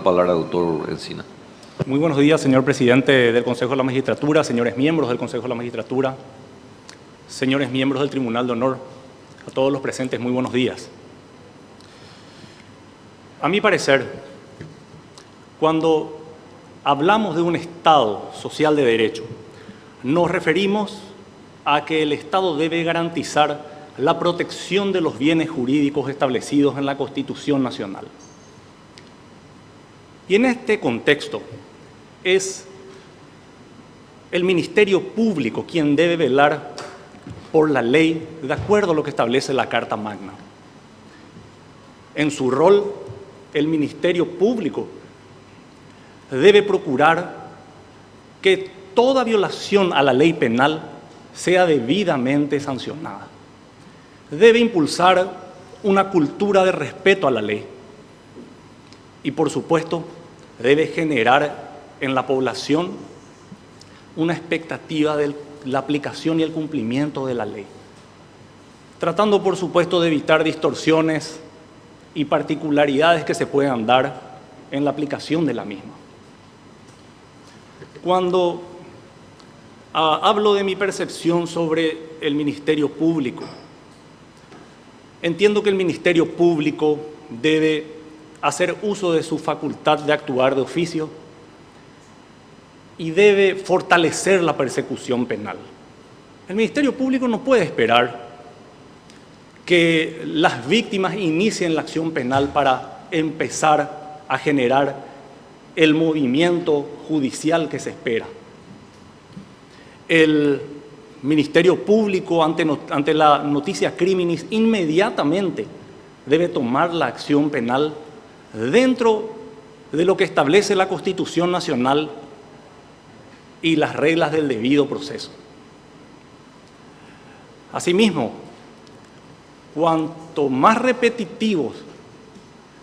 la palabra al doctor Encina. Muy buenos días, señor presidente del Consejo de la Magistratura, señores miembros del Consejo de la Magistratura, señores miembros del Tribunal de Honor, a todos los presentes, muy buenos días. A mi parecer, cuando hablamos de un Estado social de derecho, nos referimos a que el Estado debe garantizar la protección de los bienes jurídicos establecidos en la Constitución Nacional. Y en este contexto es el Ministerio Público quien debe velar por la ley de acuerdo a lo que establece la Carta Magna. En su rol, el Ministerio Público debe procurar que toda violación a la ley penal sea debidamente sancionada. Debe impulsar una cultura de respeto a la ley y, por supuesto, debe generar en la población una expectativa de la aplicación y el cumplimiento de la ley, tratando, por supuesto, de evitar distorsiones y particularidades que se puedan dar en la aplicación de la misma. Cuando hablo de mi percepción sobre el Ministerio Público, entiendo que el Ministerio Público debe hacer uso de su facultad de actuar de oficio y debe fortalecer la persecución penal. El Ministerio Público no puede esperar que las víctimas inicien la acción penal para empezar a generar el movimiento judicial que se espera. El Ministerio Público, ante la noticia criminis, inmediatamente debe tomar la acción penal dentro de lo que establece la Constitución Nacional y las reglas del debido proceso. Asimismo, cuanto más repetitivos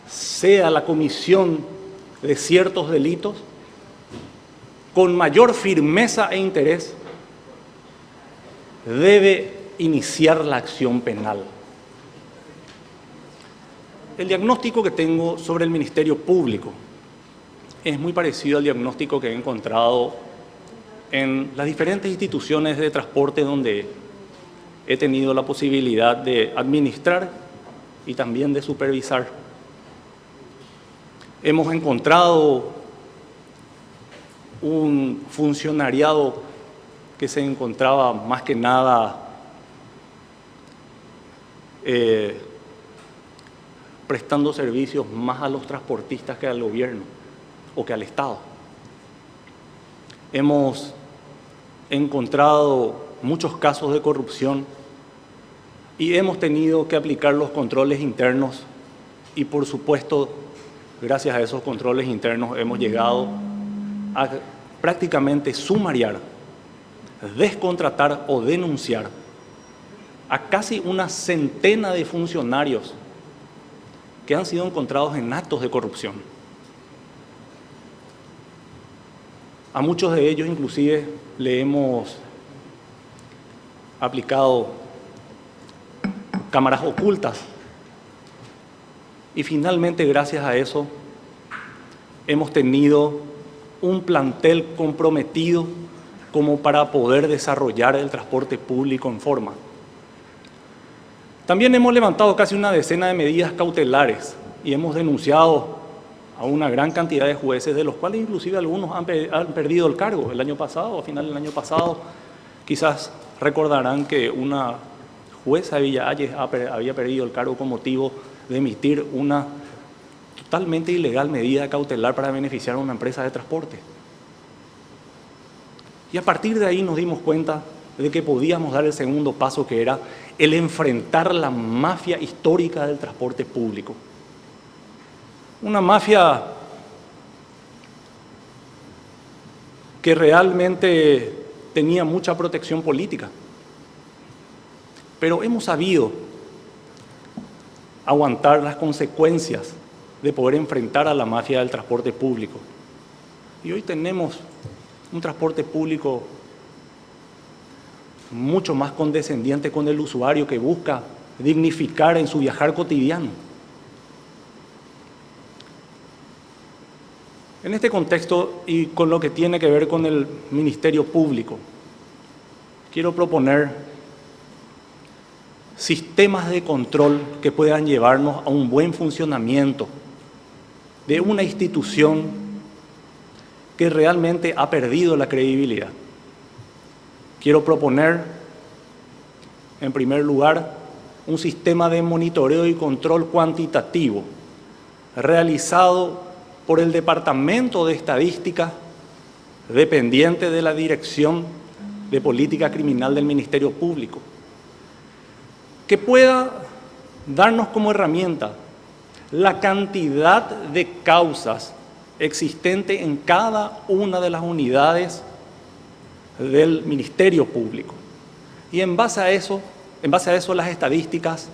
sea la comisión de ciertos delitos, con mayor firmeza e interés debe iniciar la acción penal. El diagnóstico que tengo sobre el Ministerio Público es muy parecido al diagnóstico que he encontrado en las diferentes instituciones de transporte donde he tenido la posibilidad de administrar y también de supervisar. Hemos encontrado un funcionariado que se encontraba más que nada prestando servicios más a los transportistas que al gobierno o que al Estado. Hemos encontrado muchos casos de corrupción y hemos tenido que aplicar los controles internos y, por supuesto, gracias a esos controles internos hemos llegado a prácticamente sumariar, descontratar o denunciar a casi una centena de funcionarios que han sido encontrados en actos de corrupción. A muchos de ellos inclusive le hemos aplicado cámaras ocultas y finalmente, gracias a eso, hemos tenido un plantel comprometido como para poder desarrollar el transporte público en forma. También hemos levantado casi una decena de medidas cautelares y hemos denunciado a una gran cantidad de jueces, de los cuales inclusive algunos han perdido el cargo. El año pasado, a final del año pasado, quizás recordarán que una jueza de Villa Hayes había perdido el cargo con motivo de emitir una totalmente ilegal medida cautelar para beneficiar a una empresa de transporte. Y a partir de ahí nos dimos cuenta de que podíamos dar el segundo paso, que era el enfrentar la mafia histórica del transporte público. Una mafia que realmente tenía mucha protección política. Pero hemos sabido aguantar las consecuencias de poder enfrentar a la mafia del transporte público. Y hoy tenemos un transporte público mucho más condescendiente con el usuario, que busca dignificar en su viajar cotidiano. En este contexto y con lo que tiene que ver con el Ministerio Público, quiero proponer sistemas de control que puedan llevarnos a un buen funcionamiento de una institución que realmente ha perdido la credibilidad. Quiero proponer, en primer lugar, un sistema de monitoreo y control cuantitativo realizado por el Departamento de Estadística, dependiente de la Dirección de Política Criminal del Ministerio Público, que pueda darnos como herramienta la cantidad de causas existentes en cada una de las unidades del Ministerio Público. Y en base a eso las estadísticas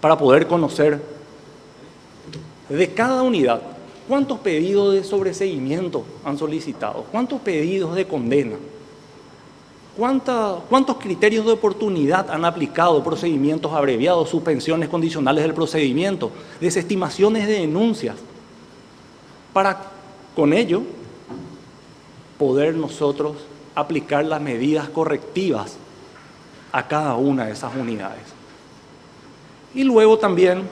para poder conocer de cada unidad cuántos pedidos de sobreseguimiento han solicitado, cuántos pedidos de condena, cuántos criterios de oportunidad han aplicado, procedimientos abreviados, suspensiones condicionales del procedimiento, desestimaciones de denuncias, para con ello poder nosotros aplicar las medidas correctivas a cada una de esas unidades. Y luego también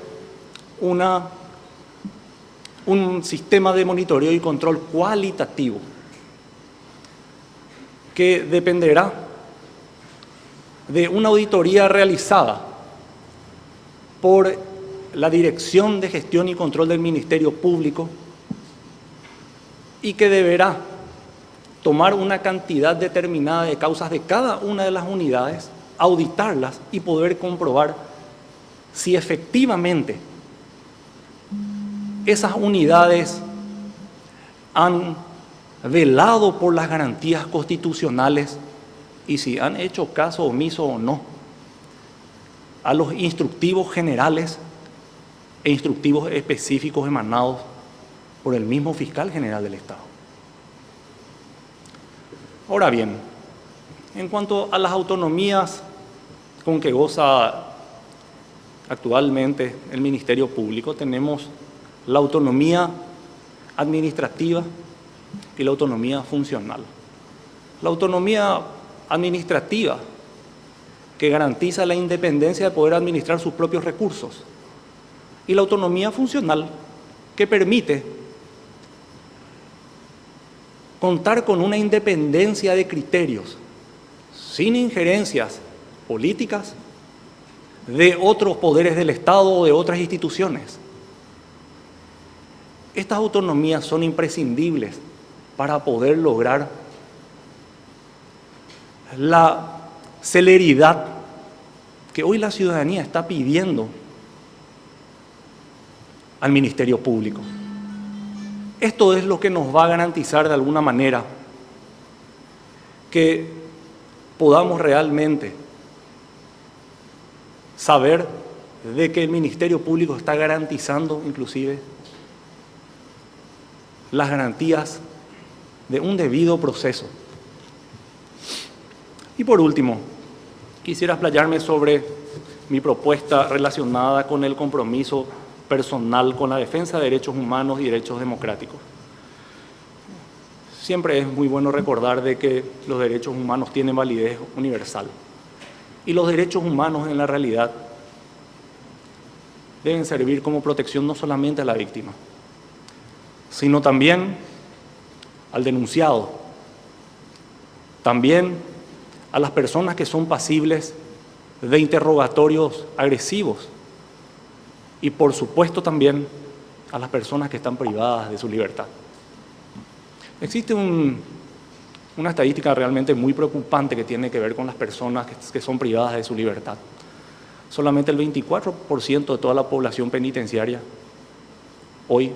un sistema de monitoreo y control cualitativo que dependerá de una auditoría realizada por la Dirección de Gestión y Control del Ministerio Público y que deberá tomar una cantidad determinada de causas de cada una de las unidades, auditarlas y poder comprobar si efectivamente esas unidades han velado por las garantías constitucionales y si han hecho caso omiso o no a los instructivos generales e instructivos específicos emanados por el mismo fiscal general del Estado. Ahora bien, en cuanto a las autonomías con que goza actualmente el Ministerio Público, tenemos la autonomía administrativa y la autonomía funcional. La autonomía administrativa, que garantiza la independencia de poder administrar sus propios recursos, y la autonomía funcional, que permite contar con una independencia de criterios, sin injerencias políticas de otros poderes del Estado o de otras instituciones. Estas autonomías son imprescindibles para poder lograr la celeridad que hoy la ciudadanía está pidiendo al Ministerio Público. Esto es lo que nos va a garantizar de alguna manera que podamos realmente saber de que el Ministerio Público está garantizando inclusive las garantías de un debido proceso. Y por último, quisiera explayarme sobre mi propuesta relacionada con el compromiso personal con la defensa de derechos humanos y derechos democráticos. Siempre es muy bueno recordar de que los derechos humanos tienen validez universal y los derechos humanos en la realidad deben servir como protección no solamente a la víctima, sino también al denunciado, también a las personas que son pasibles de interrogatorios agresivos y por supuesto también a las personas que están privadas de su libertad. Existe una estadística realmente muy preocupante que tiene que ver con las personas que son privadas de su libertad. Solamente el 24% de toda la población penitenciaria hoy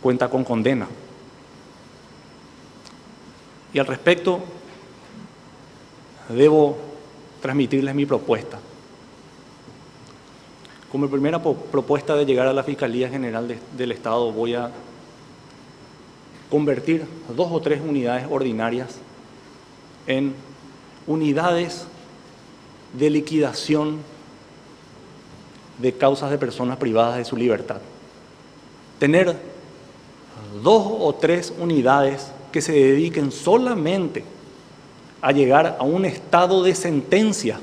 cuenta con condena. Y al respecto, debo transmitirles mi propuesta. Como primera propuesta de llegar a la Fiscalía General del Estado, voy a convertir 2 o 3 unidades ordinarias en unidades de liquidación de causas de personas privadas de su libertad. tener 2 o 3 unidades que se dediquen solamente a llegar a un estado de sentencia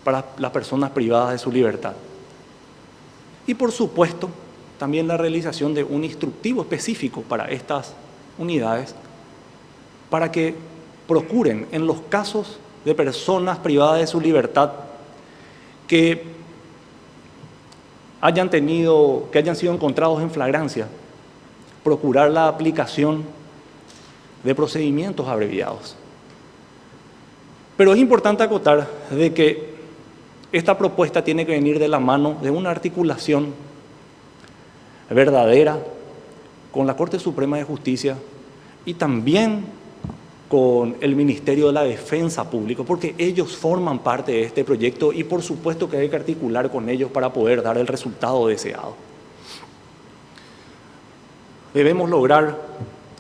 para las personas privadas de su libertad. Y por supuesto, también la realización de un instructivo específico para estas unidades para que procuren, en los casos de personas privadas de su libertad que hayan sido encontrados en flagrancia, procurar la aplicación de procedimientos abreviados. Pero es importante acotar de que esta propuesta tiene que venir de la mano de una articulación verdadera con la Corte Suprema de Justicia y también con el Ministerio de la Defensa Pública, porque ellos forman parte de este proyecto y por supuesto que hay que articular con ellos para poder dar el resultado deseado. Debemos lograr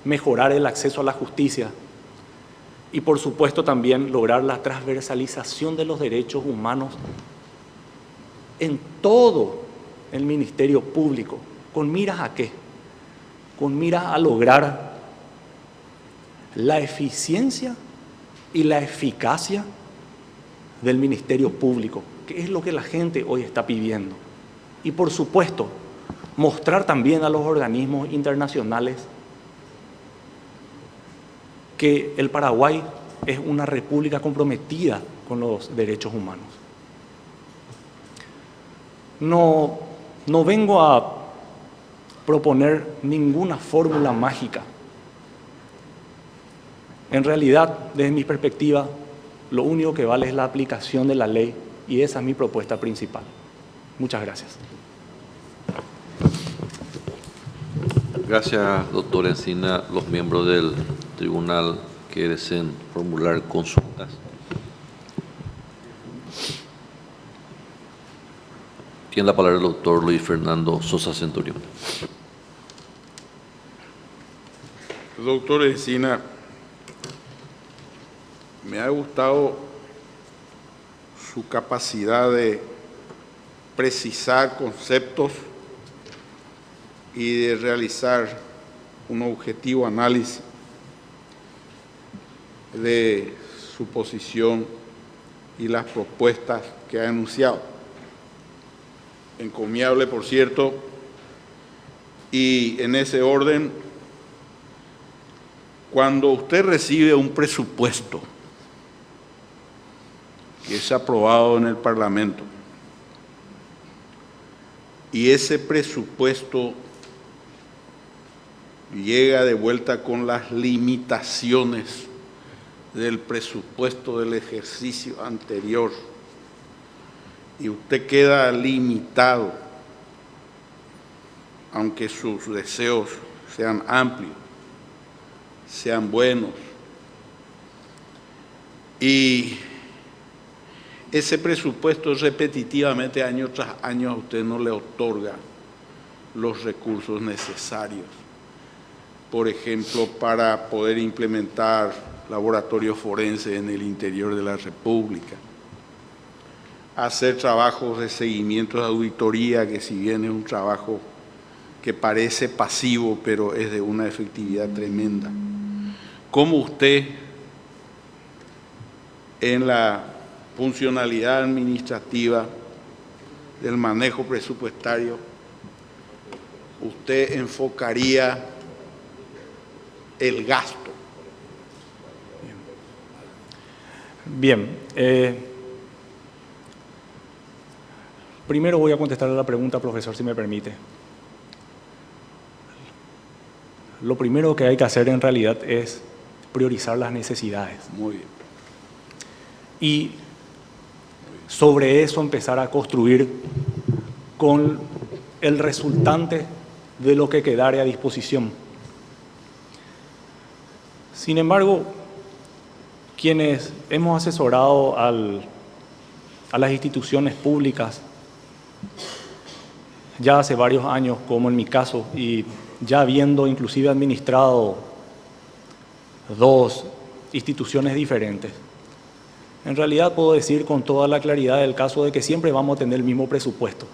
mejorar el acceso a la justicia y por supuesto también lograr la transversalización de los derechos humanos en todo el Ministerio Público. ¿Con miras a qué? Con miras a lograr la eficiencia y la eficacia del Ministerio Público, que es lo que la gente hoy está pidiendo. Y por supuesto, mostrar también a los organismos internacionales que el Paraguay es una república comprometida con los derechos humanos. No vengo a proponer ninguna fórmula mágica. En realidad, desde mi perspectiva, lo único que vale es la aplicación de la ley y esa es mi propuesta principal. Muchas gracias. Gracias, doctor Encina. Los miembros del tribunal que deseen formular consultas. Tiene la palabra el doctor Luis Fernando Sosa Centurión. Doctor Encina, me ha gustado su capacidad de precisar conceptos y de realizar un objetivo análisis de su posición y las propuestas que ha anunciado. Encomiable, por cierto, y en ese orden, cuando usted recibe un presupuesto que es aprobado en el Parlamento y ese presupuesto llega de vuelta con las limitaciones del presupuesto del ejercicio anterior y usted queda limitado, aunque sus deseos sean amplios, sean buenos, y ese presupuesto repetitivamente, año tras año, a usted no le otorga los recursos necesarios, por ejemplo, para poder implementar laboratorios forenses en el interior de la República, hacer trabajos de seguimiento de auditoría, que si bien es un trabajo que parece pasivo, pero es de una efectividad tremenda. ¿Cómo usted, en la funcionalidad administrativa del manejo presupuestario, usted enfocaría el gasto? Bien, primero voy a contestar a la pregunta, profesor, si me permite. Lo primero que hay que hacer en realidad es priorizar las necesidades. Muy bien. Y sobre eso empezar a construir con el resultante de lo que quedare a disposición. Sin embargo, quienes hemos asesorado a las instituciones públicas ya hace varios años, como en mi caso, y ya habiendo inclusive administrado 2 instituciones diferentes, en realidad puedo decir con toda la claridad del caso de que siempre vamos a tener el mismo presupuesto.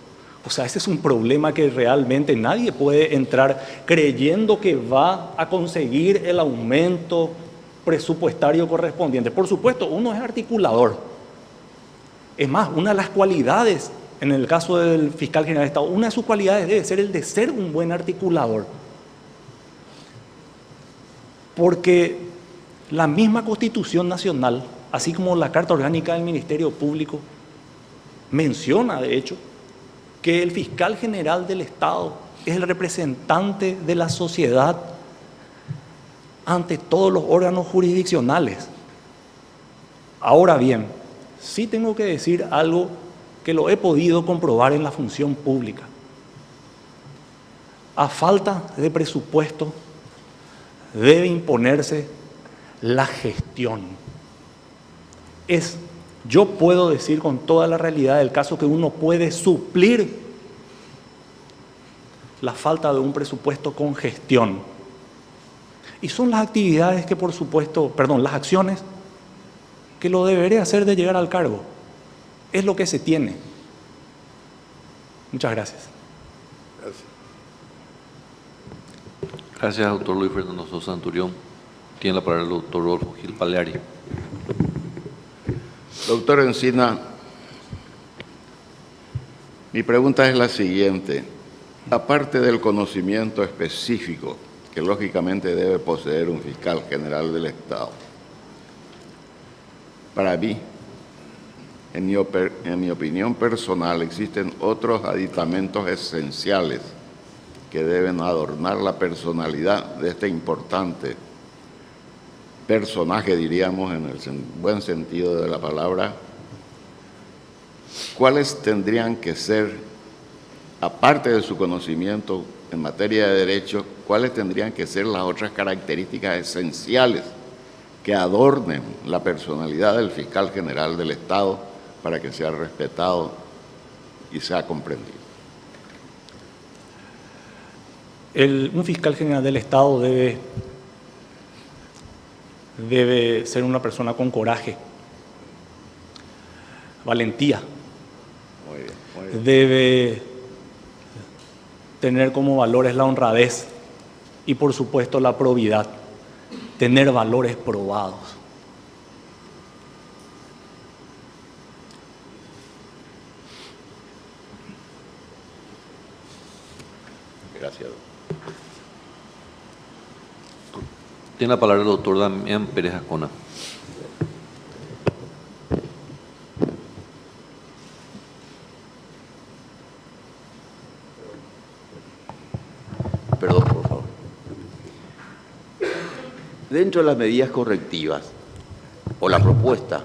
O sea, ese es un problema que realmente nadie puede entrar creyendo que va a conseguir el aumento presupuestario correspondiente. Por supuesto, uno es articulador. Es más, una de las cualidades, en el caso del fiscal general de Estado, una de sus cualidades debe ser el de ser un buen articulador. Porque la misma Constitución Nacional, así como la Carta Orgánica del Ministerio Público, menciona, de hecho, que el fiscal general del Estado es el representante de la sociedad ante todos los órganos jurisdiccionales. Ahora bien, sí tengo que decir algo que lo he podido comprobar en la función pública. A falta de presupuesto, debe imponerse la gestión. Yo puedo decir con toda la realidad del caso que uno puede suplir la falta de un presupuesto con gestión. Y son las actividades que, por supuesto, las acciones que lo deberé hacer de llegar al cargo. Es lo que se tiene. Muchas gracias. Gracias. Gracias, doctor Luis Fernando Sosa Anturión. Tiene la palabra el doctor Rodolfo Gil Paleari. Doctor Encina, mi pregunta es la siguiente. Aparte del conocimiento específico que lógicamente debe poseer un fiscal general del Estado, para mí, en mi opinión personal, existen otros aditamentos esenciales que deben adornar la personalidad de este importante personaje, diríamos, en el buen sentido de la palabra. ¿Cuáles tendrían que ser, aparte de su conocimiento en materia de derecho, cuáles tendrían que ser las otras características esenciales que adornen la personalidad del fiscal general del Estado para que sea respetado y sea comprendido? Un fiscal general del Estado debe ser una persona con coraje, valentía. Muy bien, muy bien. Debe tener como valores la honradez y, por supuesto, la probidad. Tener valores probados. Gracias. Tiene la palabra el doctor Damián Pérez Ascona. Perdón, por favor. Dentro de las medidas correctivas, o la propuesta,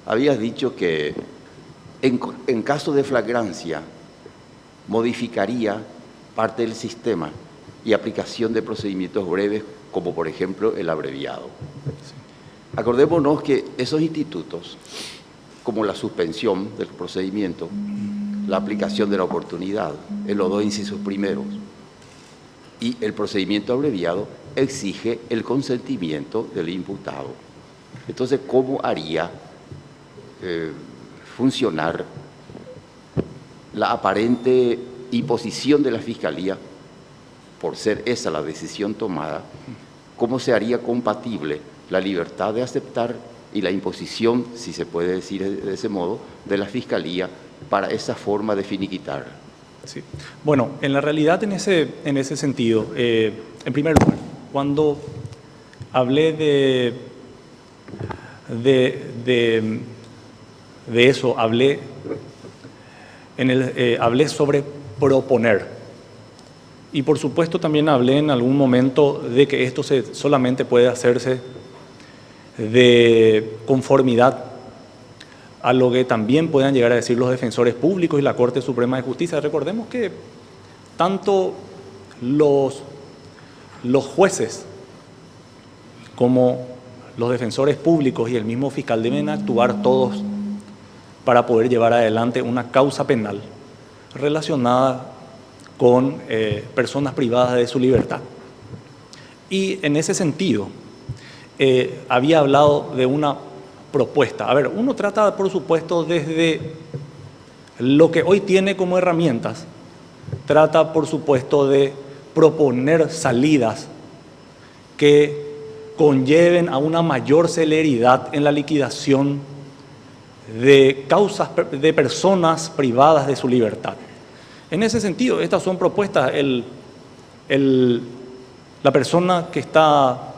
habías dicho que en caso de flagrancia modificaría parte del sistema y aplicación de procedimientos breves, como por ejemplo el abreviado. Acordémonos que esos institutos, como la suspensión del procedimiento, la aplicación de la oportunidad, en los dos incisos primeros, y el procedimiento abreviado, exige el consentimiento del imputado. Entonces, ¿cómo haría funcionar la aparente imposición de la Fiscalía, por ser esa la decisión tomada? ¿Cómo se haría compatible la libertad de aceptar y la imposición, si se puede decir de ese modo, de la Fiscalía para esa forma de finiquitar? Sí. Bueno, en la realidad, en ese sentido, en primer lugar, cuando hablé de eso, hablé sobre proponer. Y por supuesto también hablé en algún momento de que esto solamente puede hacerse de conformidad a lo que también puedan llegar a decir los defensores públicos y la Corte Suprema de Justicia. Recordemos que tanto los jueces como los defensores públicos y el mismo fiscal deben actuar todos para poder llevar adelante una causa penal relacionada con personas privadas de su libertad. Y en ese sentido, había hablado de una propuesta. A ver, uno trata, por supuesto, desde Lo que hoy tiene como herramientas trata, por supuesto, de proponer salidas que conlleven a una mayor celeridad en la liquidación de causas de personas privadas de su libertad. En ese sentido, estas son propuestas. La persona que está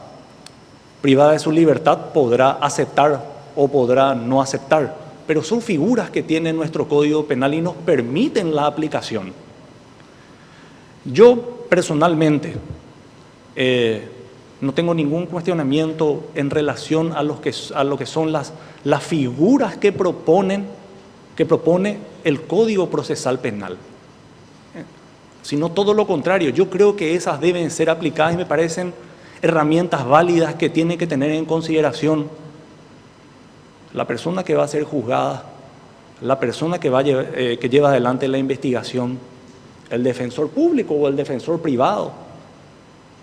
privada de su libertad podrá aceptar o podrá no aceptar, pero son figuras que tiene nuestro Código Penal y nos permiten la aplicación. Yo personalmente no tengo ningún cuestionamiento en relación a lo que son las figuras que propone el Código Procesal Penal, sino todo lo contrario. Yo creo que esas deben ser aplicadas y me parecen herramientas válidas que tiene que tener en consideración la persona que va a ser juzgada, la persona que lleva adelante la investigación, el defensor público o el defensor privado.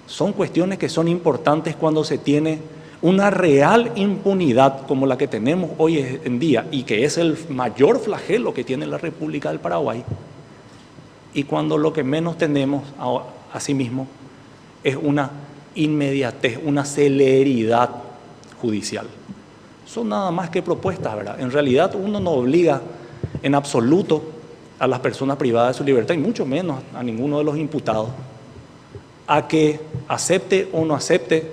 Son cuestiones que son importantes cuando se tiene una real impunidad como la que tenemos hoy en día y que es el mayor flagelo que tiene la República del Paraguay, y cuando lo que menos tenemos asimismo es una inmediatez, una celeridad judicial. Son nada más que propuestas, ¿verdad? En realidad uno no obliga en absoluto a las personas privadas de su libertad, y mucho menos a ninguno de los imputados, a que acepte o no acepte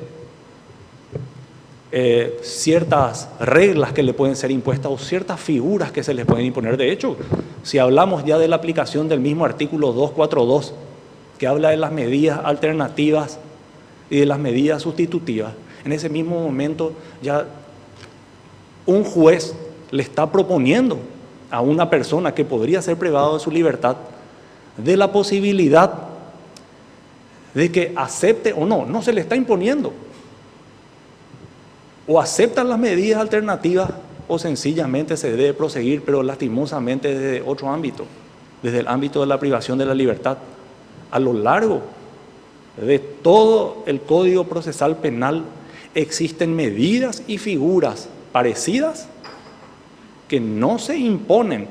ciertas reglas que le pueden ser impuestas o ciertas figuras que se les pueden imponer. De hecho, si hablamos ya de la aplicación del mismo artículo 242, que habla de las medidas alternativas y de las medidas sustitutivas, en ese mismo momento ya un juez le está proponiendo a una persona que podría ser privado de su libertad de la posibilidad de que acepte o no. No se le está imponiendo. O aceptan las medidas alternativas o sencillamente se debe proseguir, pero lastimosamente desde otro ámbito, desde el ámbito de la privación de la libertad. A lo largo de todo el Código Procesal Penal existen medidas y figuras parecidas que no se imponen,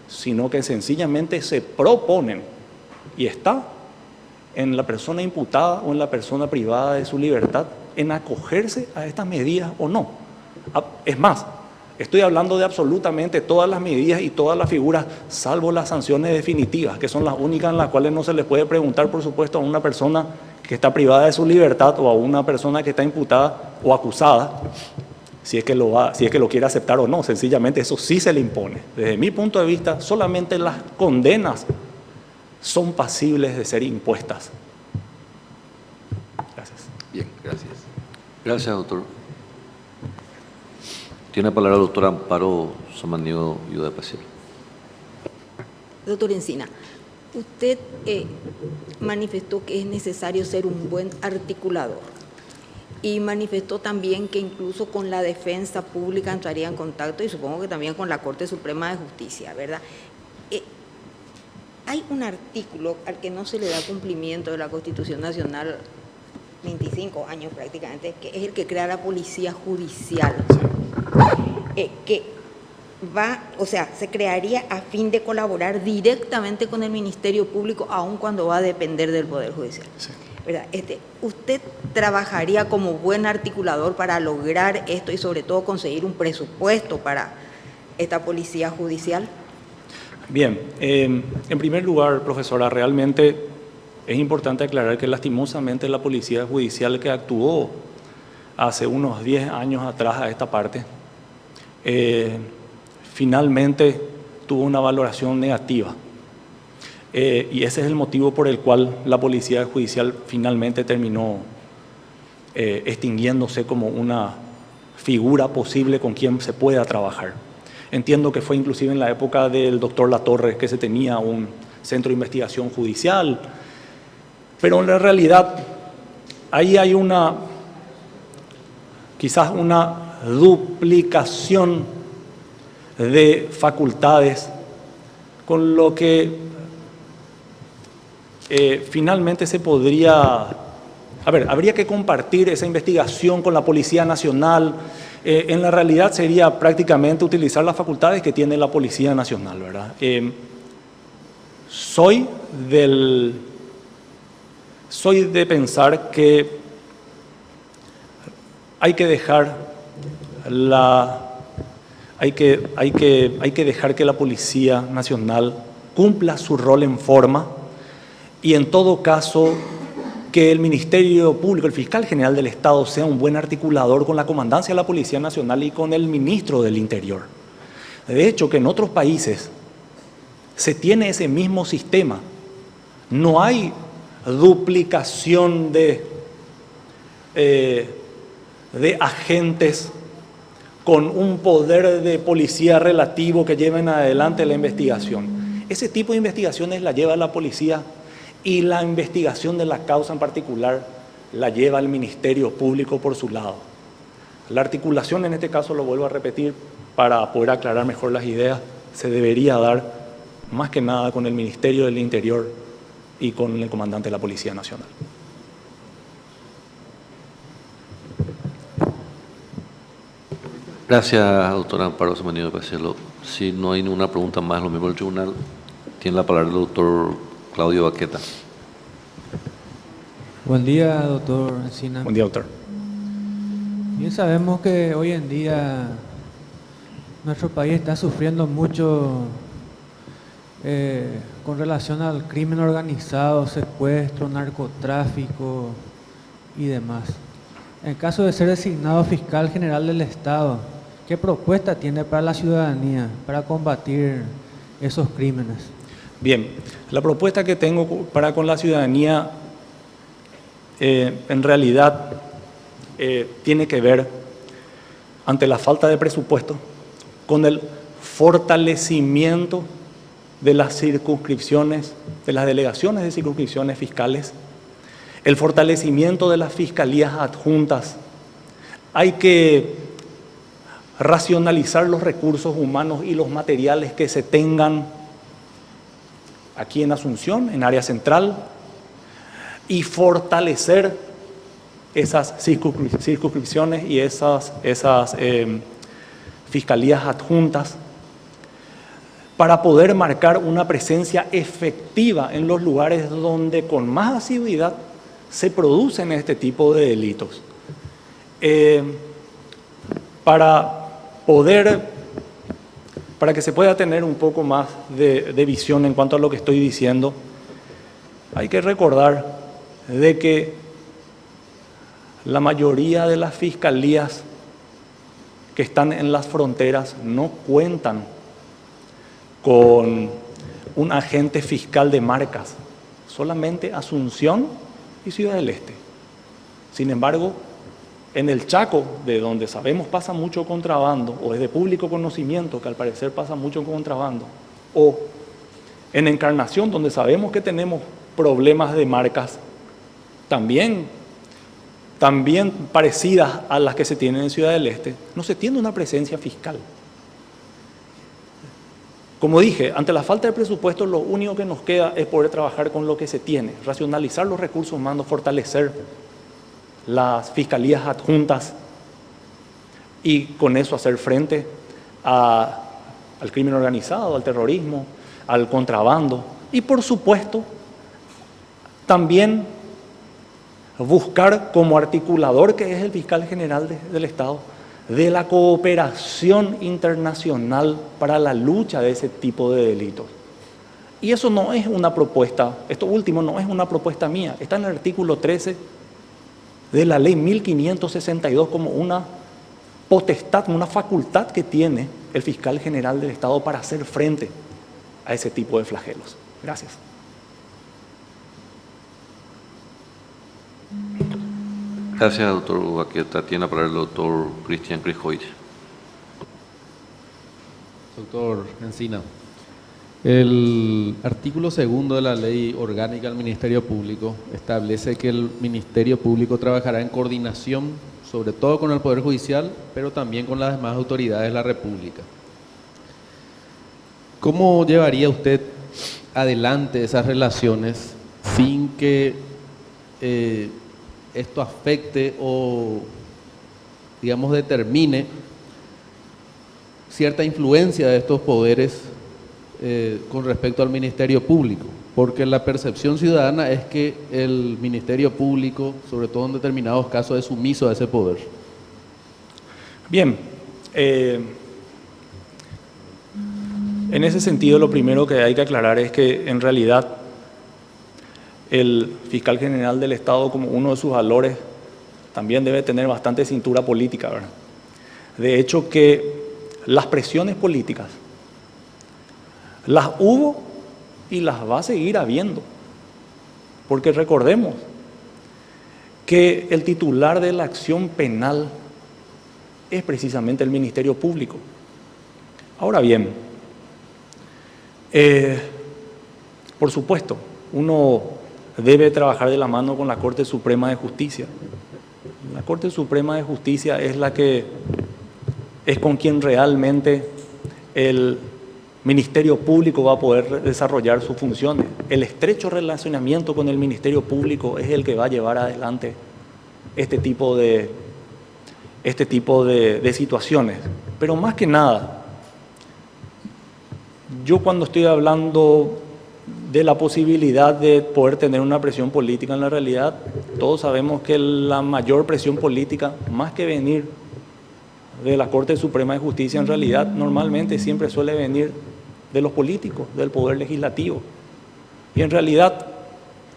sino que sencillamente se proponen, y está en la persona imputada o en la persona privada de su libertad en acogerse a estas medidas o no. Es más, estoy hablando de absolutamente todas las medidas y todas las figuras, salvo las sanciones definitivas, que son las únicas en las cuales no se le puede preguntar, por supuesto, a una persona que está privada de su libertad o a una persona que está imputada o acusada, si es que lo quiere aceptar o no. Sencillamente eso sí se le impone. Desde mi punto de vista, solamente las condenas son pasibles de ser impuestas. Gracias. Bien, gracias. Gracias, doctor. Tiene la palabra la doctora Amparo Samaniego Viuda de Paciel. Doctor Encina, usted manifestó que es necesario ser un buen articulador y manifestó también que incluso con la defensa pública entraría en contacto y supongo que también con la Corte Suprema de Justicia, ¿verdad? Hay un artículo al que no se le da cumplimiento de la Constitución Nacional, 25 años prácticamente, que es el que crea la Policía Judicial, que se crearía a fin de colaborar directamente con el Ministerio Público, aun cuando va a depender del Poder Judicial. Sí. ¿Verdad? ¿Usted trabajaría como buen articulador para lograr esto y sobre todo conseguir un presupuesto para esta Policía Judicial? Bien, en primer lugar, profesora, realmente es importante aclarar que lastimosamente la Policía Judicial que actuó hace unos 10 años atrás a esta parte, finalmente tuvo una valoración negativa. Y ese es el motivo por el cual la Policía Judicial finalmente terminó extinguiéndose como una figura posible con quien se pueda trabajar. Entiendo que fue inclusive en la época del doctor Latorre que se tenía un centro de investigación judicial, pero en la realidad ahí hay quizás una duplicación de facultades, con lo que finalmente se podría, habría que compartir esa investigación con la Policía Nacional, En la realidad sería prácticamente utilizar las facultades que tiene la Policía Nacional, ¿verdad? Soy de pensar que hay que dejar que la Policía Nacional cumpla su rol en forma y en todo caso que el Ministerio Público, el Fiscal General del Estado, sea un buen articulador con la Comandancia de la Policía Nacional y con el Ministro del Interior. De hecho, que en otros países se tiene ese mismo sistema. No hay duplicación de agentes con un poder de policía relativo que lleven adelante la investigación. Ese tipo de investigaciones la lleva la policía y la investigación de la causa en particular la lleva el Ministerio Público por su lado. La articulación en este caso, lo vuelvo a repetir, para poder aclarar mejor las ideas, se debería dar más que nada con el Ministerio del Interior y con el comandante de la Policía Nacional. Gracias, doctora Amparo Samaniego de Pacielo. Si no hay ninguna pregunta más, los miembros del tribunal, tiene la palabra el doctor Claudio Baqueta. Buen día, doctor Encina. Buen día, doctor. Bien sabemos que hoy en día nuestro país está sufriendo mucho con relación al crimen organizado, secuestro, narcotráfico y demás. En caso de ser designado fiscal general del Estado, ¿qué propuesta tiene para la ciudadanía para combatir esos crímenes? Bien, la propuesta que tengo para con la ciudadanía en realidad tiene que ver, ante la falta de presupuesto, con el fortalecimiento de las circunscripciones, de las delegaciones de circunscripciones fiscales, el fortalecimiento de las fiscalías adjuntas. Hay que racionalizar los recursos humanos y los materiales que se tengan aquí en Asunción, en área central, y fortalecer esas circunscripciones y esas fiscalías adjuntas para poder marcar una presencia efectiva en los lugares donde con más asiduidad se producen este tipo de delitos. Para que se pueda tener un poco más de visión en cuanto a lo que estoy diciendo, hay que recordar de que la mayoría de las fiscalías que están en las fronteras no cuentan con un agente fiscal de marcas, solamente Asunción y Ciudad del Este. Sin embargo, en el Chaco, de donde sabemos pasa mucho contrabando, o es de público conocimiento que al parecer pasa mucho contrabando, o en Encarnación, donde sabemos que tenemos problemas de marcas también parecidas a las que se tienen en Ciudad del Este, no se tiene una presencia fiscal. Como dije, ante la falta de presupuesto, lo único que nos queda es poder trabajar con lo que se tiene, racionalizar los recursos humanos, fortalecer las fiscalías adjuntas y con eso hacer frente al crimen organizado, al terrorismo, al contrabando y, por supuesto, también buscar como articulador, que es el fiscal general del Estado, de la cooperación internacional para la lucha de ese tipo de delitos. Y eso no es una propuesta, esto último no es una propuesta mía, está en el artículo 13 de la ley 1562 como una potestad, una facultad que tiene el fiscal general del Estado para hacer frente a ese tipo de flagelos. Gracias. Gracias, doctor Baqueta. Tiene la palabra el doctor Cristian Crijoy. Doctor Encina, el artículo 2 de la Ley Orgánica del Ministerio Público establece que el Ministerio Público trabajará en coordinación, sobre todo con el Poder Judicial, pero también con las demás autoridades de la República. ¿Cómo llevaría usted adelante esas relaciones sin que esto afecte o digamos, determine cierta influencia de estos poderes con respecto al Ministerio Público, porque la percepción ciudadana es que el Ministerio Público, sobre todo en determinados casos, es sumiso a ese poder. Bien, en ese sentido lo primero que hay que aclarar es que en realidad el fiscal general del Estado, como uno de sus valores, también debe tener bastante cintura política, ¿verdad? De hecho que las presiones políticas las hubo y las va a seguir habiendo, porque recordemos que el titular de la acción penal es precisamente el Ministerio Público. Ahora bien, por supuesto, uno debe trabajar de la mano con la Corte Suprema de Justicia. La Corte Suprema de Justicia es la que es con quien realmente el Ministerio Público va a poder desarrollar sus funciones. El estrecho relacionamiento con el Ministerio Público es el que va a llevar adelante este tipo de situaciones. Pero más que nada, yo cuando estoy hablando de la posibilidad de poder tener una presión política, en la realidad todos sabemos que la mayor presión política, más que venir de la Corte Suprema de Justicia, en realidad normalmente siempre suele venir de los políticos, del Poder Legislativo. Y en realidad,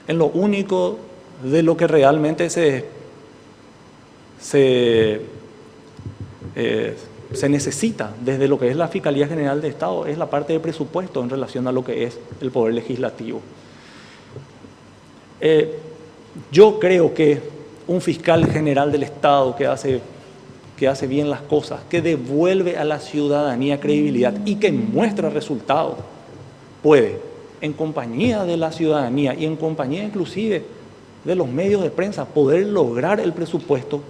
en lo único de lo que realmente se necesita desde lo que es la Fiscalía General de Estado es la parte de presupuesto en relación a lo que es el Poder Legislativo. Yo creo que un fiscal general del Estado que hace bien las cosas, que devuelve a la ciudadanía credibilidad y que muestra resultados, puede, en compañía de la ciudadanía y en compañía inclusive de los medios de prensa, poder lograr el presupuesto,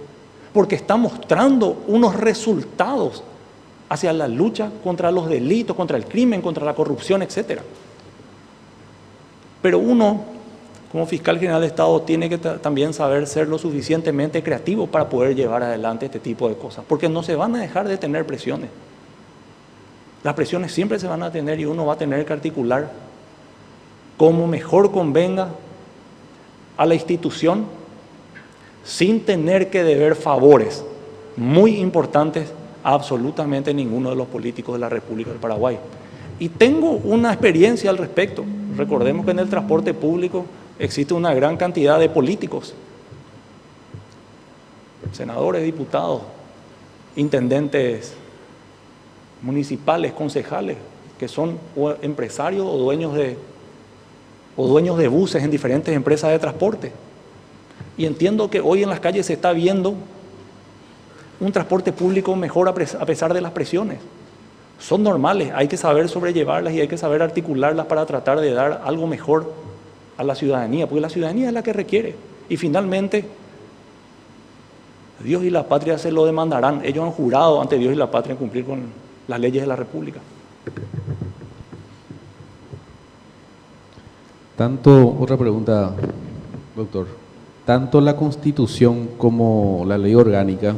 porque está mostrando unos resultados hacia la lucha contra los delitos, contra el crimen, contra la corrupción, etc. Pero uno, como fiscal general de Estado, tiene que también saber ser lo suficientemente creativo para poder llevar adelante este tipo de cosas, porque no se van a dejar de tener presiones. Las presiones siempre se van a tener y uno va a tener que articular como mejor convenga a la institución sin tener que deber favores muy importantes a absolutamente ninguno de los políticos de la República del Paraguay. Y tengo una experiencia al respecto. Recordemos que en el transporte público existe una gran cantidad de políticos, senadores, diputados, intendentes municipales, concejales, que son empresarios o dueños de buses en diferentes empresas de transporte. Y entiendo que hoy en las calles se está viendo un transporte público mejor a pesar de las presiones. Son normales, hay que saber sobrellevarlas y hay que saber articularlas para tratar de dar algo mejor a la ciudadanía, porque la ciudadanía es la que requiere. Y finalmente, Dios y la patria se lo demandarán. Ellos han jurado ante Dios y la patria en cumplir con las leyes de la República. Otra pregunta, doctor. Tanto la Constitución como la ley orgánica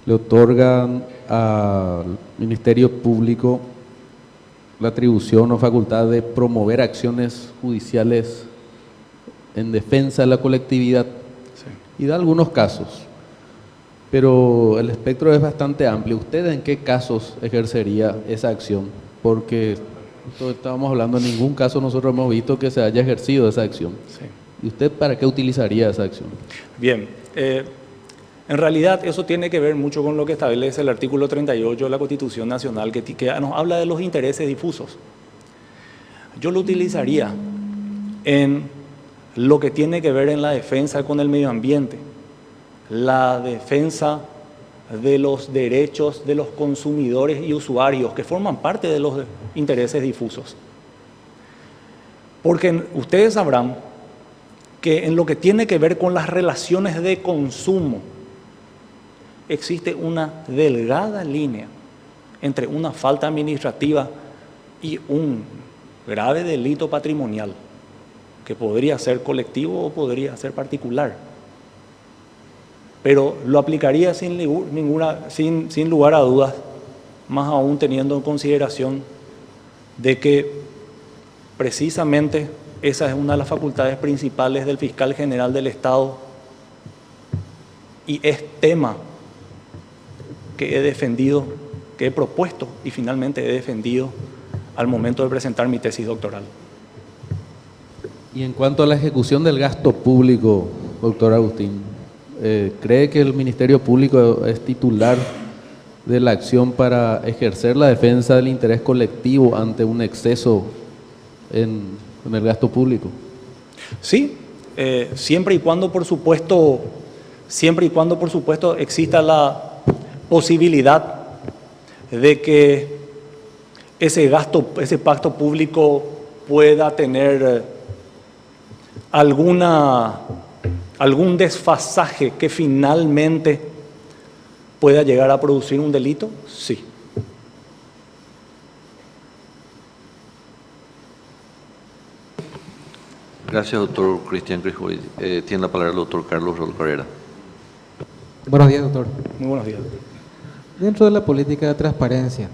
le otorgan al Ministerio Público la atribución o facultad de promover acciones judiciales en defensa de la colectividad. Sí. Y da algunos casos, pero el espectro es bastante amplio. ¿Usted en qué casos ejercería esa acción? Porque estábamos hablando, en ningún caso nosotros hemos visto que se haya ejercido esa acción. Sí. ¿Y usted para qué utilizaría esa acción? Bien, en realidad eso tiene que ver mucho con lo que establece el artículo 38 de la Constitución Nacional, que nos habla de los intereses difusos. Yo lo utilizaría en lo que tiene que ver en la defensa con el medio ambiente, la defensa de los derechos de los consumidores y usuarios que forman parte de los intereses difusos. Porque ustedes sabrán que en lo que tiene que ver con las relaciones de consumo existe una delgada línea entre una falta administrativa y un grave delito patrimonial, que podría ser colectivo o podría ser particular. pero lo aplicaría sin lugar a dudas, más aún teniendo en consideración de que precisamente esa es una de las facultades principales del fiscal general del Estado y es tema que he defendido, que he propuesto y finalmente he defendido al momento de presentar mi tesis doctoral. Y en cuanto a la ejecución del gasto público, doctor Agustín, ¿cree que el Ministerio Público es titular de la acción para ejercer la defensa del interés colectivo ante un exceso en el gasto público? Sí, siempre y cuando por supuesto exista la posibilidad de que ese pacto público pueda tener algún desfasaje que finalmente pueda llegar a producir un delito, sí. Gracias, doctor Cristian Crisboy. Tiene la palabra el doctor Carlos Raúl Carrera. Buenos días, doctor. Muy buenos días. Dentro de la política de transparencia,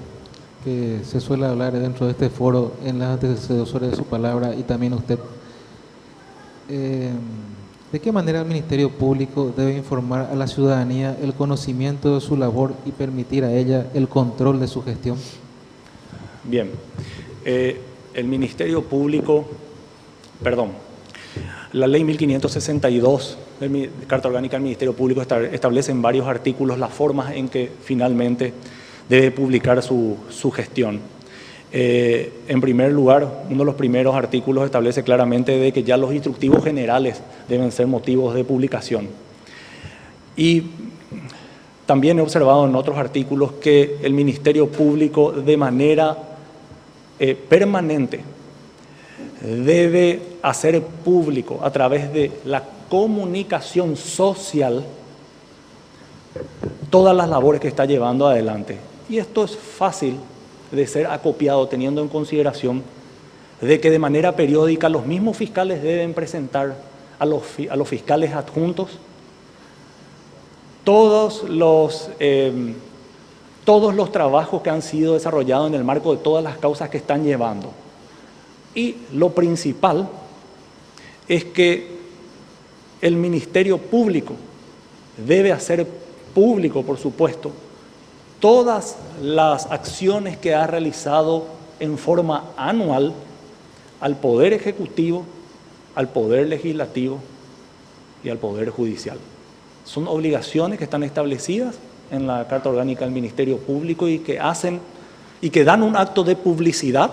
que se suele hablar dentro de este foro en las antecesores de su palabra y también usted, ¿de qué manera el Ministerio Público debe informar a la ciudadanía el conocimiento de su labor y permitir a ella el control de su gestión? Bien, el Ministerio Público, la Ley 1562, Carta Orgánica del Ministerio Público, establece en varios artículos las formas en que finalmente debe publicar su gestión. En primer lugar, uno de los primeros artículos establece claramente de que ya los instructivos generales deben ser motivos de publicación. Y también he observado en otros artículos que el Ministerio Público de manera permanente debe hacer público a través de la comunicación social todas las labores que está llevando adelante. Y esto es fácil de ser acopiado teniendo en consideración de que de manera periódica los mismos fiscales deben presentar a los fiscales adjuntos todos los trabajos que han sido desarrollados en el marco de todas las causas que están llevando. Y lo principal es que el Ministerio Público debe hacer público, por supuesto, todas las acciones que ha realizado en forma anual al Poder Ejecutivo, al Poder Legislativo y al Poder Judicial. Son obligaciones que están establecidas en la Carta Orgánica del Ministerio Público y que dan un acto de publicidad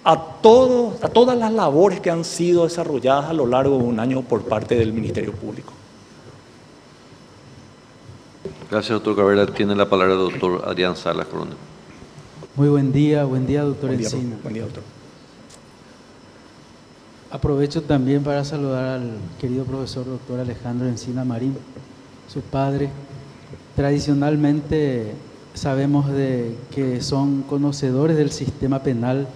a todas las labores que han sido desarrolladas a lo largo de un año por parte del Ministerio Público. Gracias, doctor Carrera. Tiene la palabra el doctor Adrián Salas Coronel. Muy buen día, doctor Buen día, Encina. buen día, doctor. Aprovecho también para saludar al querido profesor doctor Alejandro Encina Marín, su padre. Tradicionalmente sabemos de que son conocedores del sistema penal,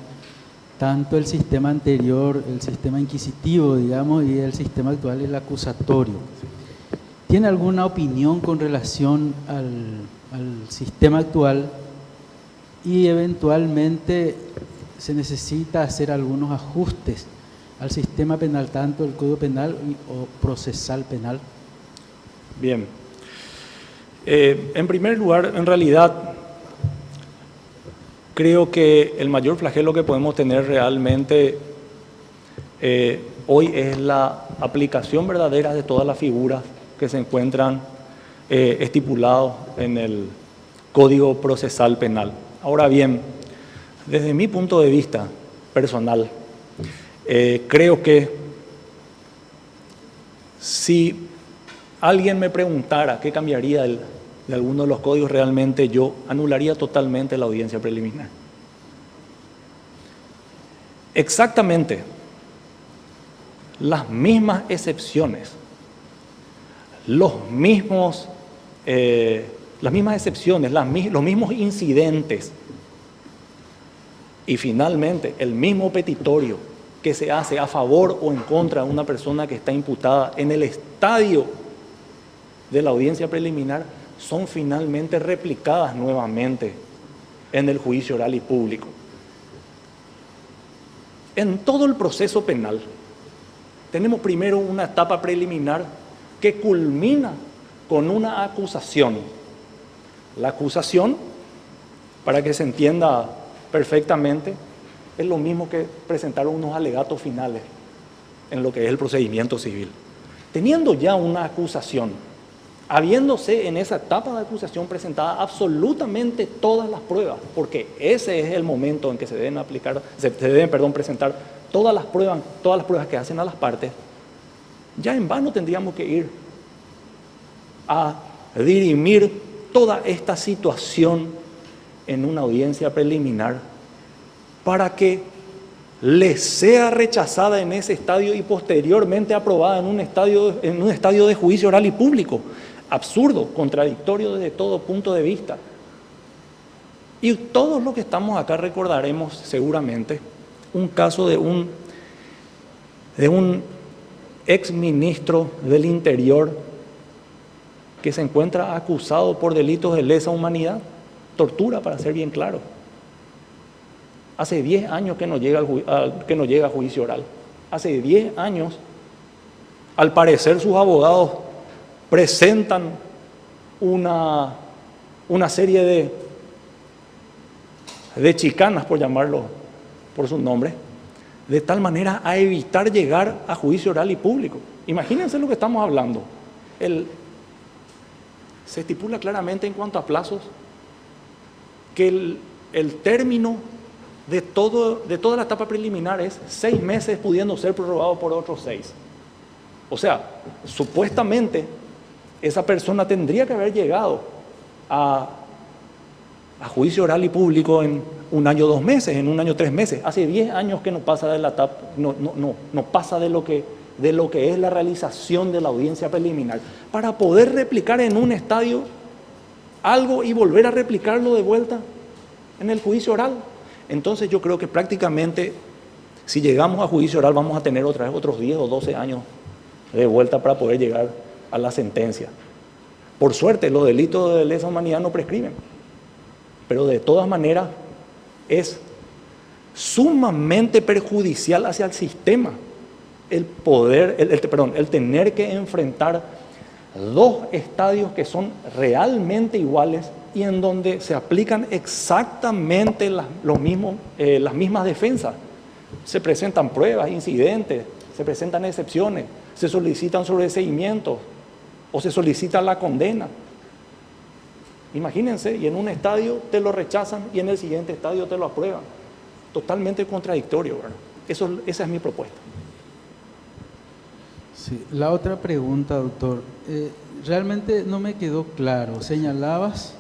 tanto el sistema anterior, el sistema inquisitivo, digamos, y el sistema actual, el acusatorio. ¿Tiene alguna opinión con relación al sistema actual y eventualmente se necesita hacer algunos ajustes al sistema penal, tanto el Código Penal o procesal penal? Bien. En primer lugar, en realidad, creo que el mayor flagelo que podemos tener realmente hoy es la aplicación verdadera de todas las figuras que se encuentran estipulados en el Código Procesal Penal. Ahora bien, desde mi punto de vista personal, creo que si alguien me preguntara qué cambiaría de alguno de los códigos, realmente yo anularía totalmente la audiencia preliminar. Exactamente las mismas excepciones, los mismos incidentes y finalmente el mismo petitorio que se hace a favor o en contra de una persona que está imputada en el estadio de la audiencia preliminar son finalmente replicadas nuevamente en el juicio oral y público. En todo el proceso penal, tenemos primero una etapa preliminar que culmina con una acusación. La acusación, para que se entienda perfectamente, es lo mismo que presentar unos alegatos finales en lo que es el procedimiento civil. Teniendo ya una acusación, habiéndose en esa etapa de acusación presentada absolutamente todas las pruebas, porque ese es el momento en que se deben presentar todas las pruebas que hacen a las partes, ya en vano tendríamos que ir a dirimir toda esta situación en una audiencia preliminar para que le sea rechazada en ese estadio y posteriormente aprobada en un estadio de juicio oral y público. Absurdo, contradictorio desde todo punto de vista. Y todos los que estamos acá recordaremos seguramente un caso de un ex ministro del Interior que se encuentra acusado por delitos de lesa humanidad, tortura, para ser bien claro. Hace 10 años que no llega a juicio oral. Hace 10 años, al parecer, sus abogados presentan una serie de chicanas, por llamarlo por su nombre, de tal manera a evitar llegar a juicio oral y público. Imagínense lo que estamos hablando. Se estipula claramente en cuanto a plazos que el término de toda la etapa preliminar es 6 meses, pudiendo ser prorrogado por otros 6. O sea, supuestamente esa persona tendría que haber llegado a juicio oral y público en 1 año 2 meses, en 1 año 3 meses. Hace 10 años que no pasa de la etapa, no pasa de lo que es la realización de la audiencia preliminar, para poder replicar en un estadio algo y volver a replicarlo de vuelta en el juicio oral. Entonces yo creo que prácticamente, si llegamos a juicio oral, vamos a tener otra vez otros 10 o 12 años de vuelta para poder llegar a la sentencia. Por suerte, los delitos de lesa humanidad no prescriben, pero de todas maneras es sumamente perjudicial hacia el sistema el tener que enfrentar 2 estadios que son realmente iguales y en donde se aplican exactamente las mismas defensas. Se presentan pruebas, incidentes, se presentan excepciones, se solicitan sobreseimientos o se solicita la condena. Imagínense, y en un estadio te lo rechazan y en el siguiente estadio te lo aprueban. Totalmente contradictorio, ¿verdad? Esa es mi propuesta. Sí, la otra pregunta, doctor. Realmente no me quedó claro. Señalabas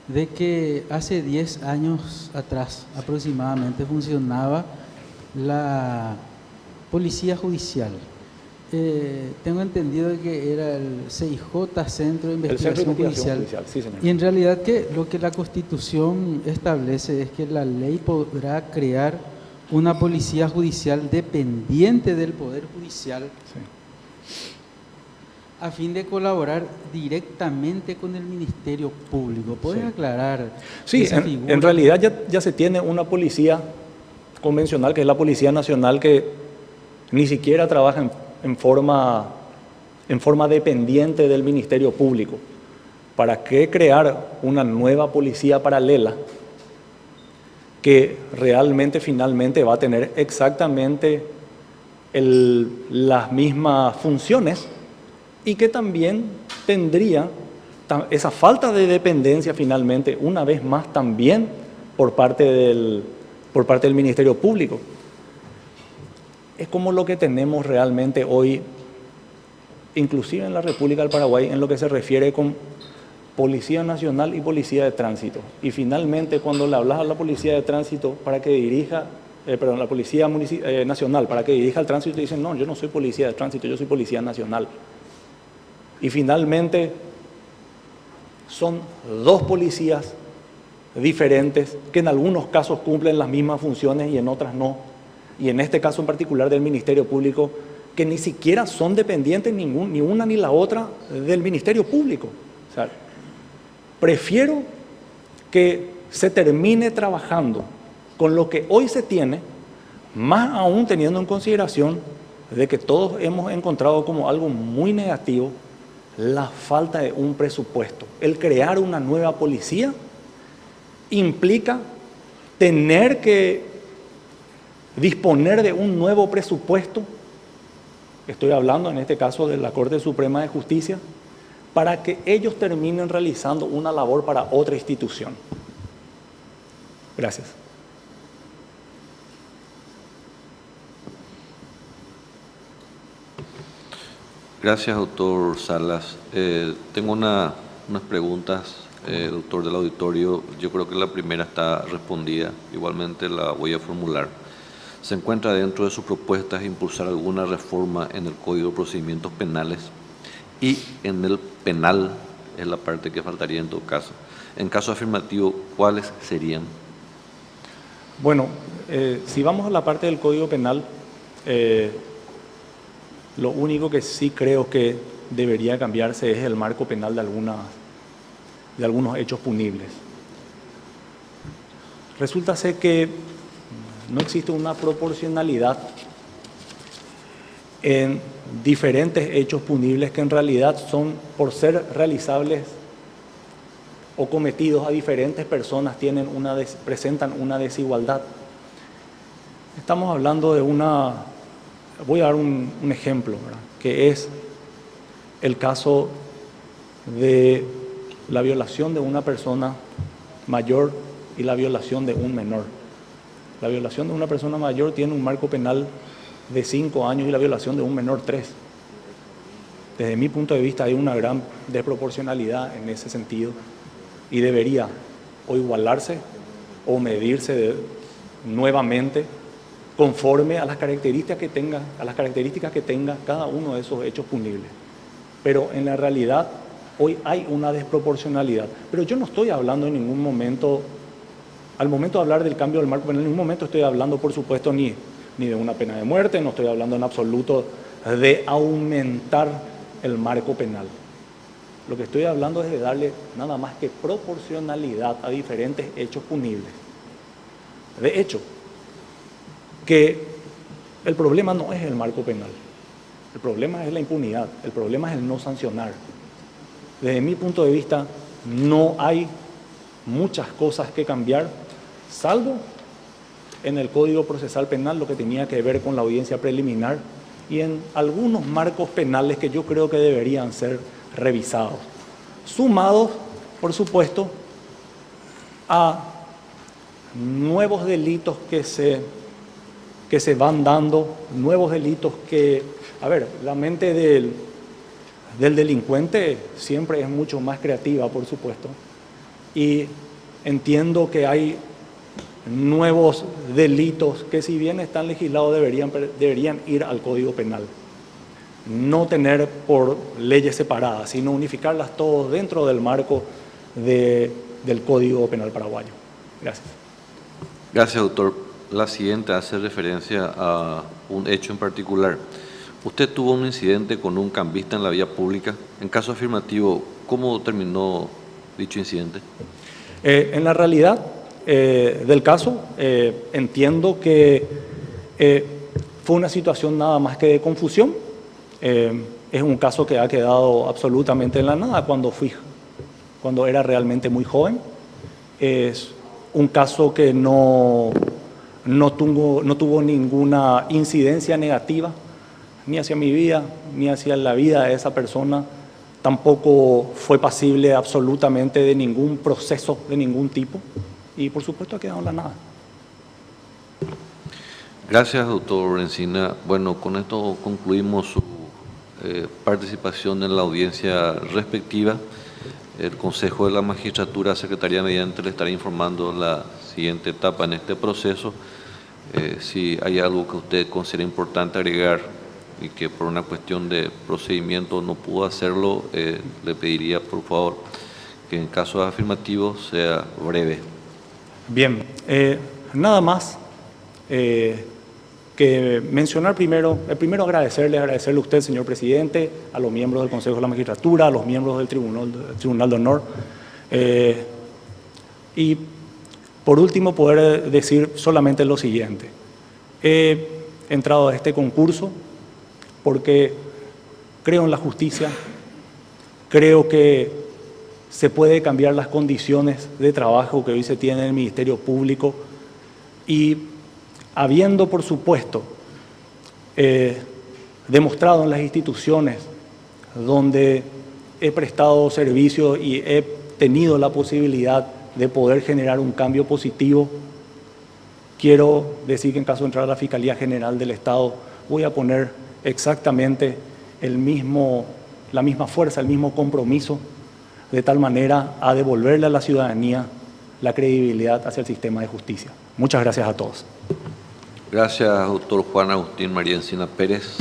de que hace 10 años atrás aproximadamente funcionaba la Policía Judicial. Tengo entendido que era el CIJ, Centro de Investigación Judicial. Sí, señor. Y en realidad lo que la Constitución establece es que la ley podrá crear una policía judicial dependiente del Poder Judicial, Sí. a fin de colaborar directamente con el Ministerio Público. ¿Puedes aclarar Sí, esa figura? en realidad ya se tiene una policía convencional, que es la Policía Nacional, que ni siquiera trabaja en forma dependiente del Ministerio Público. ¿Para qué crear una nueva policía paralela que realmente finalmente va a tener exactamente las mismas funciones y que también tendría esa falta de dependencia finalmente, una vez más también por parte del Ministerio Público? Es como lo que tenemos realmente hoy, inclusive en la República del Paraguay, en lo que se refiere con Policía Nacional y Policía de Tránsito. Y finalmente, cuando le hablas a la Policía de Tránsito para que dirija, la Policía Nacional para que dirija el tránsito, te dicen, no, yo no soy Policía de Tránsito, yo soy Policía Nacional. Y finalmente, son 2 policías diferentes que en algunos casos cumplen las mismas funciones y en otras no. Y en este caso en particular del Ministerio Público, que ni siquiera son dependientes ni una ni la otra del Ministerio Público. O sea, prefiero que se termine trabajando con lo que hoy se tiene, más aún teniendo en consideración de que todos hemos encontrado como algo muy negativo la falta de un presupuesto. El crear una nueva policía implica tener que disponer de un nuevo presupuesto, estoy hablando en este caso de la Corte Suprema de Justicia, para que ellos terminen realizando una labor para otra institución. Gracias. Gracias, doctor Salas. Tengo unas preguntas, doctor del auditorio. Yo creo que la primera está respondida, igualmente la voy a formular. ¿Se encuentra dentro de sus propuestas impulsar alguna reforma en el Código de Procedimientos Penales? Y en el penal, es la parte que faltaría en todo caso. En caso afirmativo, ¿cuáles serían? Bueno, si vamos a la parte del Código Penal, lo único que sí creo que debería cambiarse es el marco penal de algunos hechos punibles. Resulta ser que no existe una proporcionalidad en diferentes hechos punibles que en realidad son, por ser realizables o cometidos a diferentes personas, presentan una desigualdad. Estamos hablando de voy a dar un ejemplo, ¿verdad?, que es el caso de la violación de una persona mayor y la violación de un menor. La violación de una persona mayor tiene un marco penal de 5 años y la violación de un menor 3. Desde mi punto de vista hay una gran desproporcionalidad en ese sentido y debería o igualarse o medirse nuevamente conforme a las características que tenga cada uno de esos hechos punibles. Pero en la realidad hoy hay una desproporcionalidad. Pero yo no estoy hablando en ningún momento, al momento de hablar del cambio del marco penal, en ningún momento estoy hablando, por supuesto, ni de una pena de muerte, no estoy hablando en absoluto de aumentar el marco penal. Lo que estoy hablando es de darle nada más que proporcionalidad a diferentes hechos punibles. De hecho, que el problema no es el marco penal, el problema es la impunidad, el problema es el no sancionar. Desde mi punto de vista, no hay muchas cosas que cambiar, salvo en el Código Procesal Penal, lo que tenía que ver con la audiencia preliminar, y en algunos marcos penales que yo creo que deberían ser revisados, sumados, por supuesto, a nuevos delitos que se van dando, nuevos delitos que, a ver, la mente del delincuente siempre es mucho más creativa, por supuesto, y entiendo que hay nuevos delitos que, si bien están legislados, deberían ir al Código Penal. No tener por leyes separadas, sino unificarlas todas dentro del marco del Código Penal paraguayo. Gracias. Gracias, doctor. La siguiente hace referencia a un hecho en particular. Usted tuvo un incidente con un cambista en la vía pública. En caso afirmativo, ¿cómo terminó dicho incidente? En la realidad del caso, entiendo que fue una situación nada más que de confusión. Es un caso que ha quedado absolutamente en la nada cuando era realmente muy joven. Es un caso que no tuvo ninguna incidencia negativa, ni hacia mi vida, ni hacia la vida de esa persona. Tampoco fue pasible absolutamente de ningún proceso de ningún tipo. Y por supuesto ha quedado en la nada. Gracias, doctor Encina. Bueno, con esto concluimos su participación en la audiencia respectiva. El Consejo de la Magistratura, Secretaría mediante, le estará informando la siguiente etapa en este proceso. Si hay algo que usted considera importante agregar y que por una cuestión de procedimiento no pudo hacerlo, le pediría, por favor, que en caso afirmativo sea breve. Bien, nada más que que mencionar primero agradecerle a usted, señor presidente, a los miembros del Consejo de la Magistratura, a los miembros del Tribunal de Honor. Y por último, poder decir solamente lo siguiente. He entrado a este concurso porque creo en la justicia, creo que se puede cambiar las condiciones de trabajo que hoy se tiene en el Ministerio Público y habiendo, por supuesto, demostrado en las instituciones donde he prestado servicio y he tenido la posibilidad de poder generar un cambio positivo, quiero decir que en caso de entrar a la Fiscalía General del Estado voy a poner exactamente la misma fuerza, el mismo compromiso, de tal manera a devolverle a la ciudadanía la credibilidad hacia el sistema de justicia. Muchas gracias a todos. Gracias, doctor Juan Agustín María Encina Pérez.